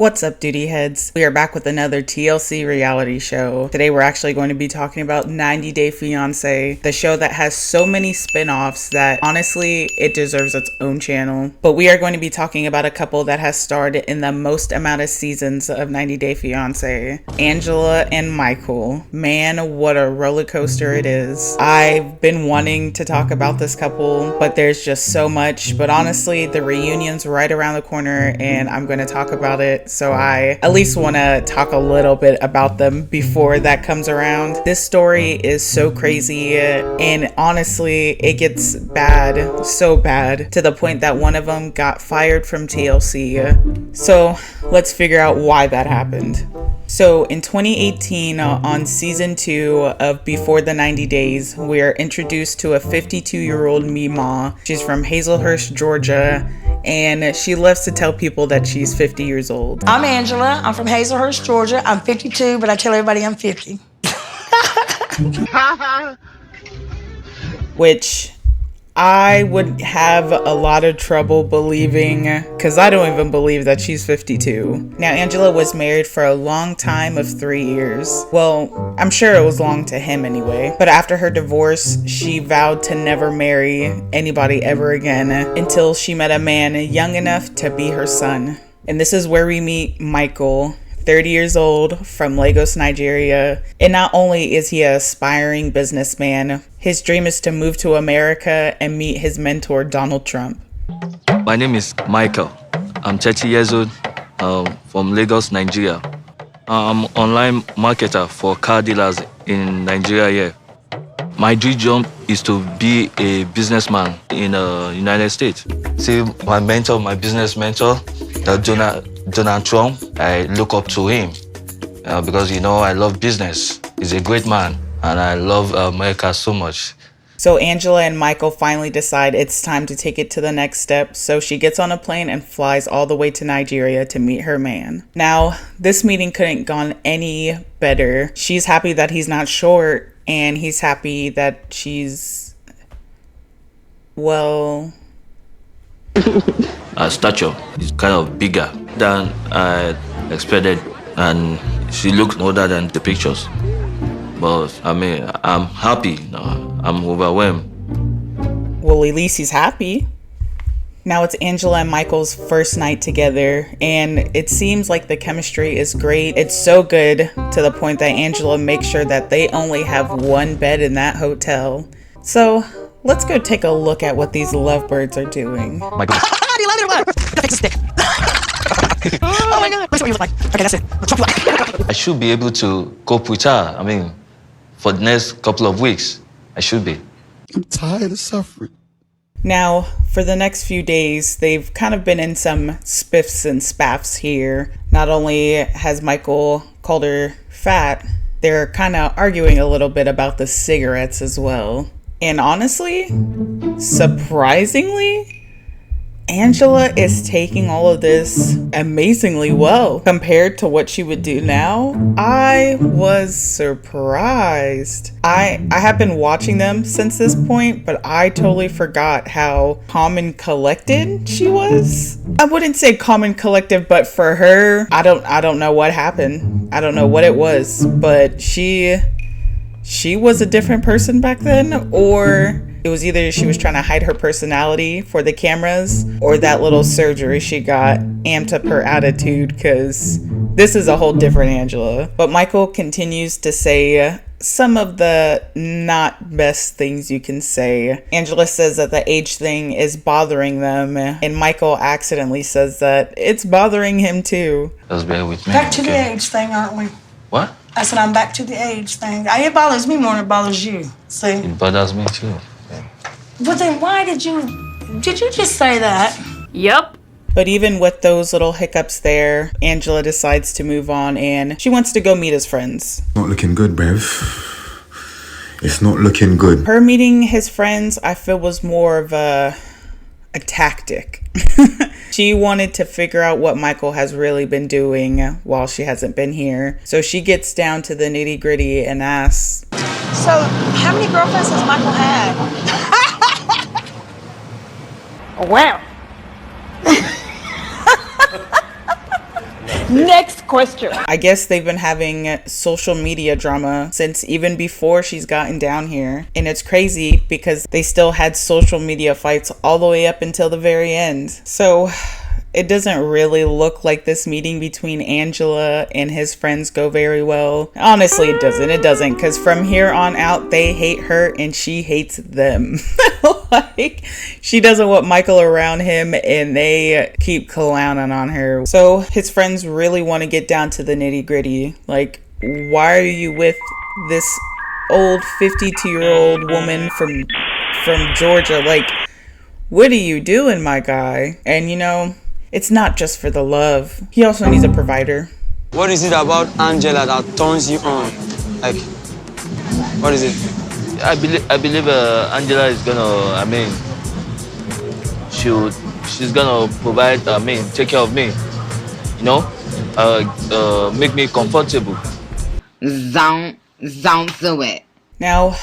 What's up, DooDee heads? We are back with another TLC reality show. Today we're actually going to be talking about 90 Day Fiancé, the show that has so many spin-offs that honestly it deserves its own channel. But we are going to be talking about a couple that has starred in the most amount of seasons of 90 Day Fiancé, Angela and Michael. Man, what a roller coaster it is. I've been wanting to talk about this couple, but there's just so much. But honestly, the reunion's right around the corner and I'm going to talk about it. So I at least want to talk a little bit about them before that comes around. This story is so crazy and honestly it gets bad, so bad, to the point that one of them got fired from TLC. So let's figure out why that happened. So in 2018, on season 2 of Before the 90 Days, we're introduced to a 52-year-old Mima. She's from Hazelhurst, Georgia, and she loves to tell people that she's 50 years old. I'm Angela. I'm from Hazelhurst, Georgia. I'm 52, but I tell everybody I'm 50. Which I would have a lot of trouble believing, because I don't even believe that she's 52. Now, Angela was married for a long time of 3 years. Well, I'm sure it was long to him anyway. But after her divorce, she vowed to never marry anybody ever again until she met a man young enough to be her son. And this is where we meet Michael, 30 years old, from Lagos, Nigeria. And not only is he an aspiring businessman, his dream is to move to America and meet his mentor, Donald Trump. My name is Michael. I'm 30 years old, from Lagos, Nigeria. I'm an online marketer for car dealers in Nigeria here. My dream job is to be a businessman in the United States. See, my mentor, my business mentor, Donald Trump, I look up to him because, I love business. He's a great man, and I love America so much. So Angela and Michael finally decide it's time to take it to the next step, so she gets on a plane and flies all the way to Nigeria to meet her man. Now, this meeting couldn't have gone any better. She's happy that he's not short, and he's happy that she's, well... Her stature is kind of bigger than I expected, and she looks older than the pictures. But I'm happy now. I'm overwhelmed. Well, at least he's happy. Now it's Angela and Michael's first night together, and it seems like the chemistry is great. It's so good to the point that Angela makes sure that they only have one bed in that hotel. So let's go take a look at what these lovebirds are doing. Michael. Do you love it or what? Okay, fix this stick. Oh my God. That's what you look like. Okay, that's it. I should be able to cope with her. For the next couple of weeks, I should be. I'm tired of suffering. Now, for the next few days, they've kind of been in some spiffs and spaffs here. Not only has Michael called her fat, they're kind of arguing a little bit about the cigarettes as well. And honestly, surprisingly, Angela is taking all of this amazingly well compared to what she would do now. I was surprised. I have been watching them since this point, but I totally forgot how calm and collected she was. I wouldn't say calm and collected, but for her, I don't know what happened. I don't know what it was, but she was a different person back then, or it was either she was trying to hide her personality for the cameras, or that little surgery she got amped up her attitude, because this is a whole different Angela. But Michael continues to say some of the not best things you can say. Angela says that the age thing is bothering them, and Michael accidentally says that it's bothering him too. Just bear with me. Back to the age thing, aren't we? What? I said I'm back to the age thing. It bothers me more than it bothers you. See? It bothers me too. But then why did you just say that? Yep. But even with those little hiccups there, Angela decides to move on and she wants to go meet his friends. Not looking good, Bev. It's not looking good. Her meeting his friends, I feel, was more of a tactic. She wanted to figure out what Michael has really been doing while she hasn't been here. So she gets down to the nitty-gritty and asks, So, how many girlfriends has Michael had? Well. Next question. I guess they've been having social media drama since even before she's gotten down here. And it's crazy because they still had social media fights all the way up until the very end. So it doesn't really look like this meeting between Angela and his friends go very well. Honestly, it doesn't. It doesn't, because from here on out, they hate her and she hates them. Like, she doesn't want Michael around him and they keep clowning on her. So his friends really want to get down to the nitty gritty. Like, why are you with this old 52-year-old woman from Georgia? Like, what are you doing, my guy? And you know, it's not just for the love. He also needs a provider. What is it about Angela that turns you on? Like, what is it? I believe Angela is gonna, she's gonna provide, take care of me, you know, make me comfortable. Don't do it. Now,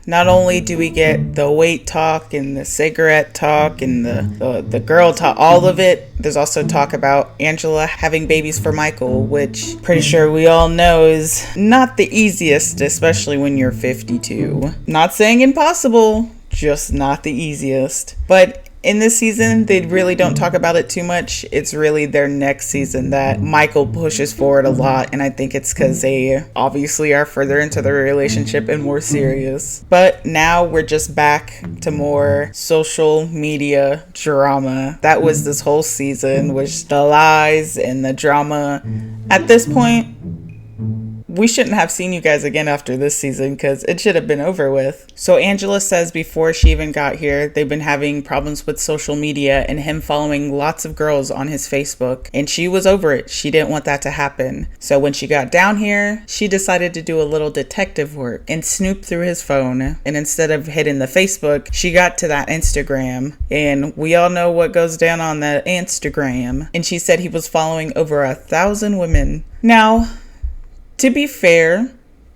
not only do we get the weight talk and the cigarette talk and the girl talk, all of it, there's also talk about Angela having babies for Michael, which pretty sure we all know is not the easiest, especially when you're 52. Not saying impossible, just not the easiest. But in this season, they really don't talk about it too much. It's really their next season that Michael pushes forward a lot, and I think it's because they obviously are further into their relationship and more serious. But now we're just back to more social media drama. That was this whole season, was the lies and the drama. At this point, we shouldn't have seen you guys again after this season because it should have been over with. So Angela says before she even got here, they've been having problems with social media and him following lots of girls on his Facebook. And she was over it. She didn't want that to happen. So when she got down here, she decided to do a little detective work and snoop through his phone. And instead of hitting the Facebook, she got to that Instagram. And we all know what goes down on the Instagram. And she said he was following over 1,000 women. Now, to be fair,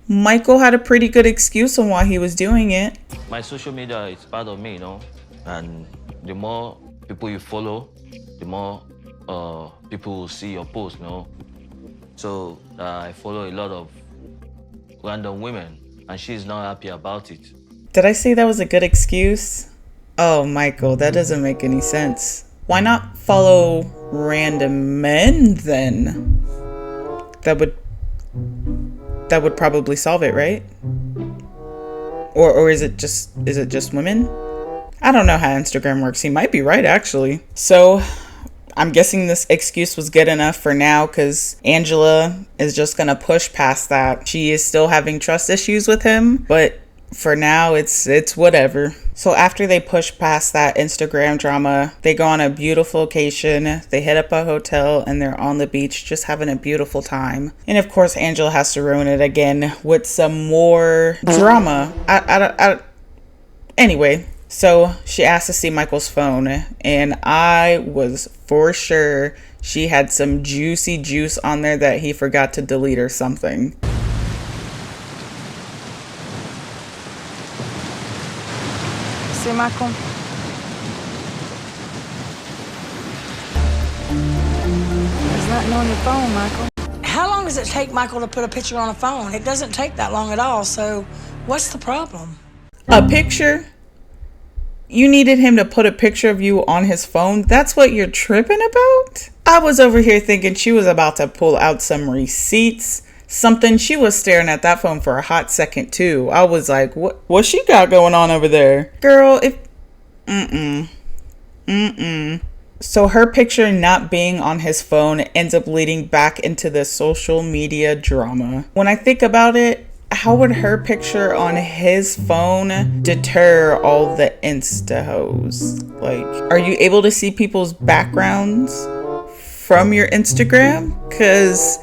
Michael had a pretty good excuse on why he was doing it. My social media is part of me, you know, and the more people you follow, the more people will see your post, you know. So I follow a lot of random women, and she's not happy about it. Did I say that was a good excuse? Oh, Michael, that doesn't make any sense. Why not follow random men then? That would probably solve it, right? Or is it just women? I don't know how Instagram works. He might be right, actually. So I'm guessing this excuse was good enough for now because Angela is just gonna push past that. She is still having trust issues with him, but for now it's whatever. So after they push past that Instagram drama, they go on a beautiful vacation. They hit up a hotel and they're on the beach just having a beautiful time. And of course Angela has to ruin it again with some more drama. Anyway, so she asked to see Michael's phone, and I was for sure she had some juicy juice on there that he forgot to delete or something. See, Michael? There's nothing on your phone, Michael. How long does it take Michael to put a picture on a phone? It doesn't take that long at all, so what's the problem? A picture? You needed him to put a picture of you on his phone? That's what you're tripping about? I was over here thinking she was about to pull out some receipts. Something. She was staring at that phone for a hot second too. I was like, what she got going on over there? Girl, So her picture not being on his phone ends up leading back into the social media drama. When I think about it, how would her picture on his phone deter all the Insta hoes? Like, are you able to see people's backgrounds from your Instagram? Because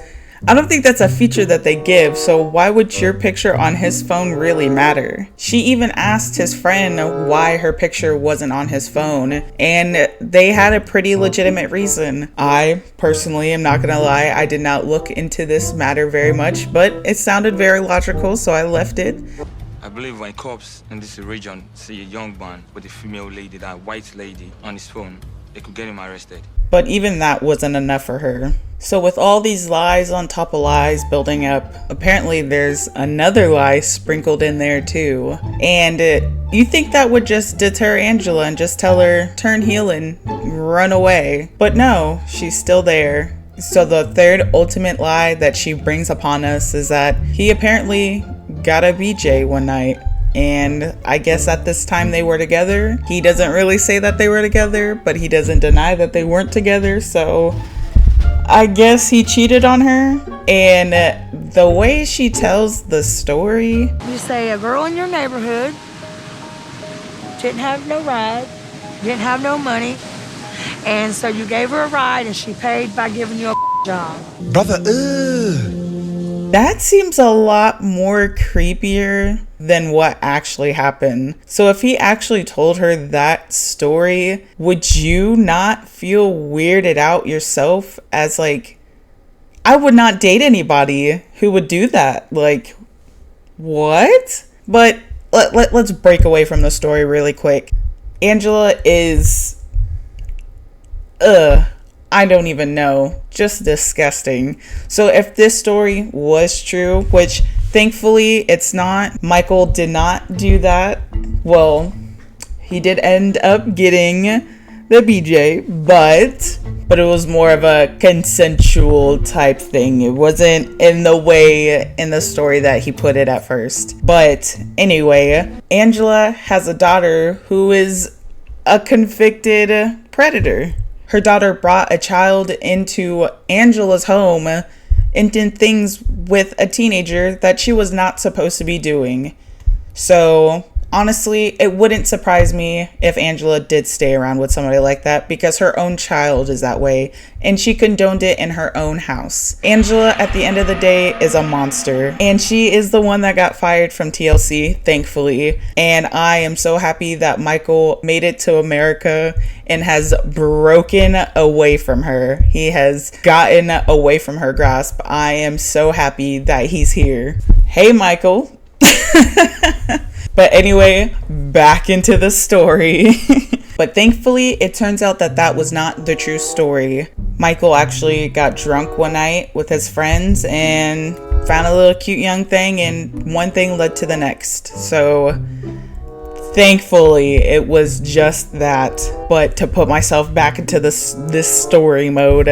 I don't think that's a feature that they give, so why would your picture on his phone really matter? She even asked his friend why her picture wasn't on his phone, and they had a pretty legitimate reason. I personally am not gonna lie, I did not look into this matter very much, but it sounded very logical, so I left it. I believe when cops in this region see a young man with a female lady, that white lady, on his phone, they could get him arrested. But even that wasn't enough for her. So with all these lies on top of lies building up, apparently there's another lie sprinkled in there too. And you think that would just deter Angela and just tell her, turn heel and run away. But no, she's still there. So the third ultimate lie that she brings upon us is that he apparently got a BJ one night. And I guess at this time they were together. He doesn't really say that they were together, but he doesn't deny that they weren't together. So I guess he cheated on her. And the way she tells the story, You say a girl in your neighborhood didn't have no ride, didn't have no money, and so you gave her a ride and she paid by giving you a job. Brother, that seems a lot more creepier than what actually happened. So if he actually told her that story, would you not feel weirded out yourself as like, I would not date anybody who would do that. Like, what? But let's break away from the story really quick. Angela is, I don't even know. Just disgusting. So if this story was true, which thankfully it's not, Michael did not do that. Well, he did end up getting the BJ, but it was more of a consensual type thing. It wasn't in the way in the story that he put it at first. But anyway, Angela has a daughter who is a convicted predator. Her daughter brought a child into Angela's home and did things with a teenager that she was not supposed to be doing. So honestly, it wouldn't surprise me if Angela did stay around with somebody like that because her own child is that way and she condoned it in her own house. Angela, at the end of the day, is a monster and she is the one that got fired from TLC, thankfully. And I am so happy that Michael made it to America and has broken away from her. He has gotten away from her grasp. I am so happy that he's here. Hey, Michael. But anyway, back into the story. But thankfully, it turns out that that was not the true story. Michael actually got drunk one night with his friends and found a little cute young thing, and one thing led to the next. So thankfully, it was just that. But to put myself back into this story mode,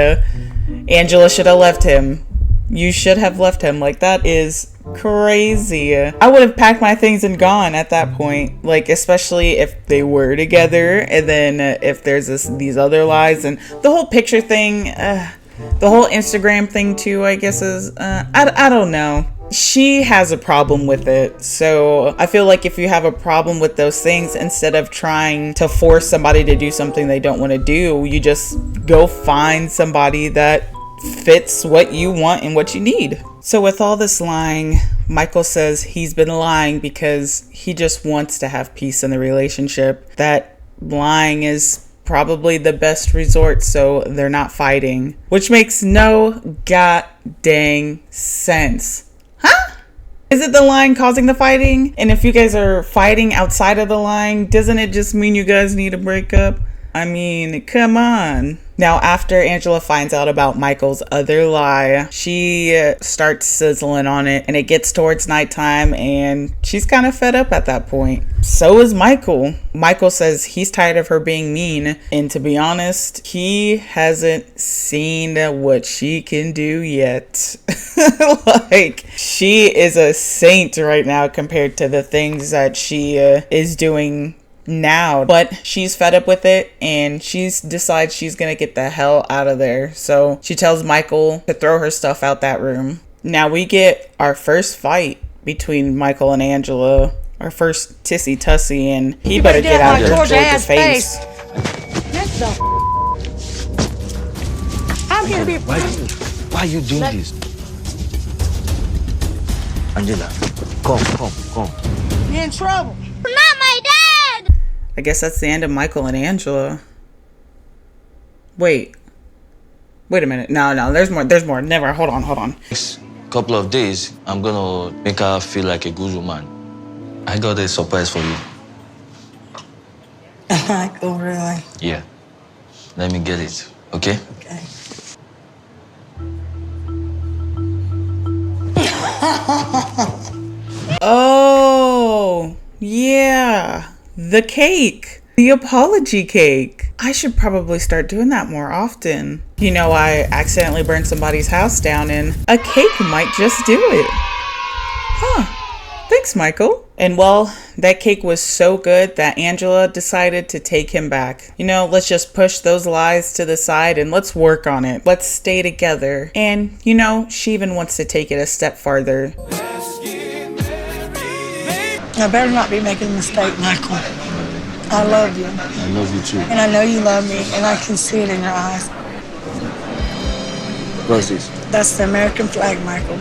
Angela should have left him. You should have left him. Like, that is crazy. I would have packed my things and gone at that point. Like, especially if they were together, and then if there's these other lies and the whole picture thing, the whole Instagram thing too, I guess is, I don't know. She has a problem with it. So I feel like if you have a problem with those things, instead of trying to force somebody to do something they don't want to do, you just go find somebody that fits what you want and what you need. So with all this lying, Michael says he's been lying because he just wants to have peace in the relationship. That lying is probably the best resort so they're not fighting, which makes no god dang sense. Huh? Is it the lying causing the fighting? And if you guys are fighting outside of the lying, doesn't it just mean you guys need to break up? I mean, come on. Now, after Angela finds out about Michael's other lie, she starts sizzling on it, and it gets towards nighttime, and she's kind of fed up at that point. So is Michael. Michael says he's tired of her being mean, and to be honest, he hasn't seen what she can do yet. Like, she is a saint right now compared to the things that she is doing now, but she's fed up with it and she decides she's gonna get the hell out of there. So she tells Michael to throw her stuff out that room. Now we get our first fight between Michael and Angela, our first tissy tussy, and he better get out of her Georgia face. I'm gonna be. Why are you doing this? Angela, come. You're in trouble. Not my dad! I guess that's the end of Michael and Angela. Wait a minute. No, there's more. Never. Hold on. Next couple of days, I'm gonna make her feel like a good woman. I got a surprise for you. Michael, really? Yeah. Let me get it, okay? Okay. Oh, yeah. The cake. The apology cake. I should probably start doing that more often. You know, I accidentally burned somebody's house down and a cake might just do it. Huh. Thanks, Michael. And well, that cake was so good that Angela decided to take him back. You know, let's just push those lies to the side and let's work on it. Let's stay together. And, you know, she even wants to take it a step farther. I better not be making a mistake, Michael. I love you. I love you too. And I know you love me, and I can see it in your eyes. What's this? That's the American flag, Michael.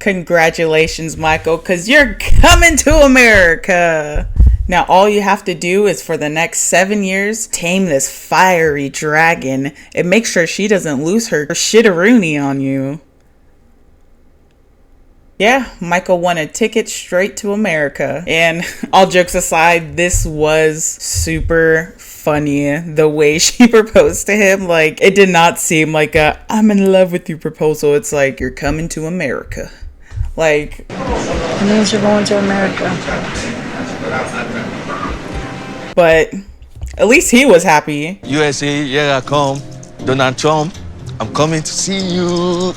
Congratulations, Michael, because you're coming to America. Now, all you have to do is for the next 7 years, tame this fiery dragon and make sure she doesn't lose her shitteroony on you. Yeah, Michael won a ticket straight to America. And all jokes aside, this was super funny. The way she proposed to him, like, it did not seem like a "I'm in love with you" proposal. It's like, you're coming to America. Like, It means you're going to America. but at least he was happy. USA, here I come. Donald Trump, I'm coming to see you.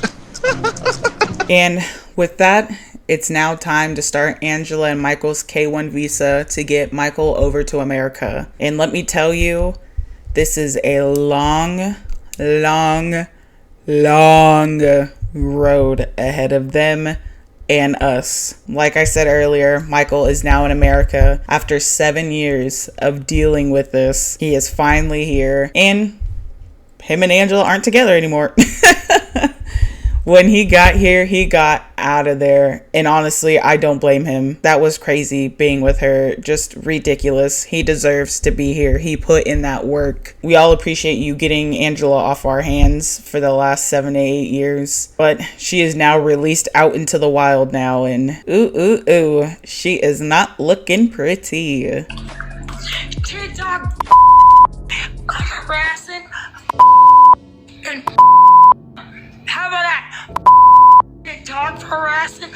And with that, it's now time to start Angela and Michael's K-1 visa to get Michael over to America. And let me tell you, this is a long, long, long road ahead of them and us. Like I said earlier, Michael is now in America. After 7 years of dealing with this, he is finally here. And him and Angela aren't together anymore. When he got here, he got out of there. And honestly, I don't blame him. That was crazy being with her. Just ridiculous. He deserves to be here. He put in that work. We all appreciate you getting Angela off our hands for the last 7 to 8 years. But she is now released out into the wild now. And ooh, she is not looking pretty. TikTok harassing and how about that? TikTok harassing.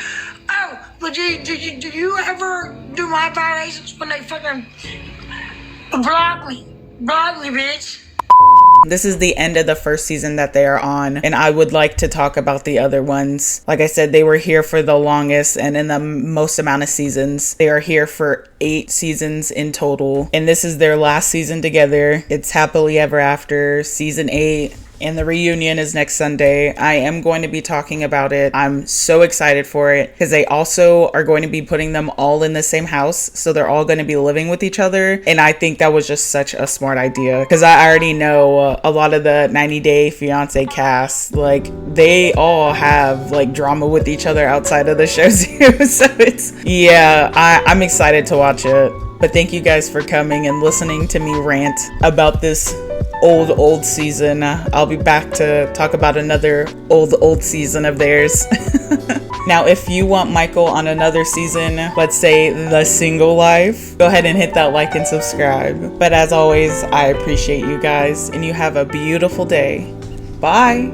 Oh, but do you ever do my violations when they fucking block me? Block me, bitch. This is the end of the first season that they are on, and I would like to talk about the other ones. Like I said, they were here for the longest and in the most amount of seasons. They are here for 8 seasons in total, and this is their last season together. It's Happily Ever After, season 8. And the reunion is next Sunday. I am going to be talking about it. I'm so excited for it because they also are going to be putting them all in the same house. So they're all going to be living with each other. And I think that was just such a smart idea because I already know a lot of the 90 Day Fiancé cast, like they all have like drama with each other outside of the show too. So it's, yeah, I'm excited to watch it. But thank you guys for coming and listening to me rant about this old season. I'll be back to talk about another old season of theirs. Now, if you want Michael on another season, let's say The Single Life, go ahead and hit that like and subscribe. But as always, I appreciate you guys and you have a beautiful day. Bye.